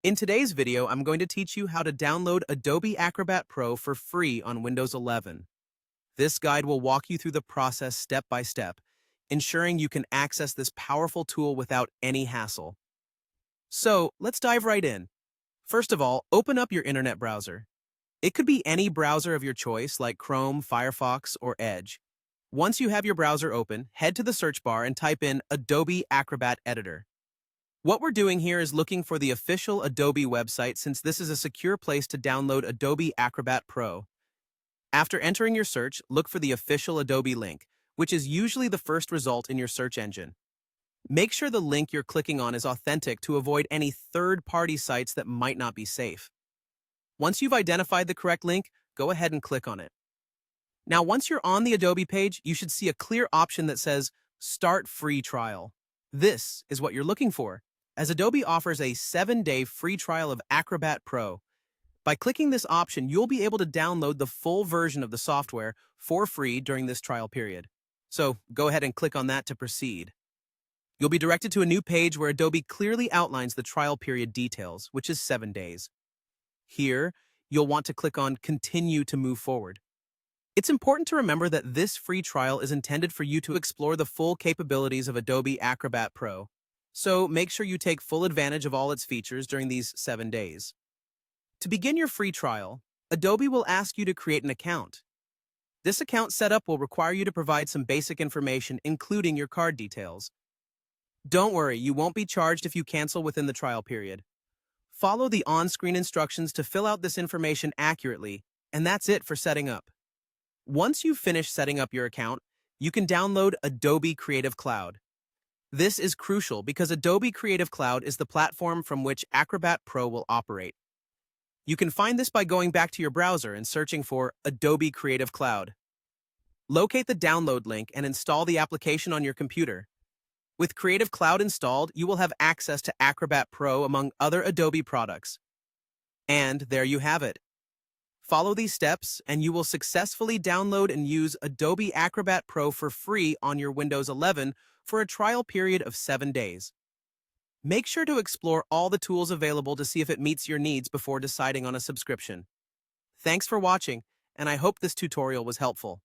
In today's video, I'm going to teach you how to download Adobe Acrobat Pro for free on Windows 11. This guide will walk you through the process step by step, ensuring you can access this powerful tool without any hassle. So, let's dive right in. First of all, open up your internet browser. It could be any browser of your choice like Chrome, Firefox, or Edge. Once you have your browser open, head to the search bar and type in Adobe Acrobat Editor. What we're doing here is looking for the official Adobe website since this is a secure place to download Adobe Acrobat Pro. After entering your search, look for the official Adobe link, which is usually the first result in your search engine. Make sure the link you're clicking on is authentic to avoid any third-party sites that might not be safe. Once you've identified the correct link, go ahead and click on it. Now, once you're on the Adobe page, you should see a clear option that says Start Free Trial. This is what you're looking for, as Adobe offers a 7-day free trial of Acrobat Pro. By clicking this option, you'll be able to download the full version of the software for free during this trial period. So go ahead and click on that to proceed. You'll be directed to a new page where Adobe clearly outlines the trial period details, which is 7 days. Here, you'll want to click on Continue to move forward. It's important to remember that this free trial is intended for you to explore the full capabilities of Adobe Acrobat Pro. So make sure you take full advantage of all its features during these 7 days. To begin your free trial, Adobe will ask you to create an account. This account setup will require you to provide some basic information, including your card details. Don't worry, you won't be charged if you cancel within the trial period. Follow the on-screen instructions to fill out this information accurately, and that's it for setting up. Once you've finished setting up your account, you can download Adobe Creative Cloud. This is crucial because Adobe Creative Cloud is the platform from which Acrobat Pro will operate. You can find this by going back to your browser and searching for Adobe Creative Cloud. Locate the download link and install the application on your computer. With Creative Cloud installed, you will have access to Acrobat Pro among other Adobe products. And there you have it. Follow these steps and you will successfully download and use Adobe Acrobat Pro for free on your Windows 11 for a trial period of 7 days. Make sure to explore all the tools available to see if it meets your needs before deciding on a subscription. Thanks for watching, and I hope this tutorial was helpful.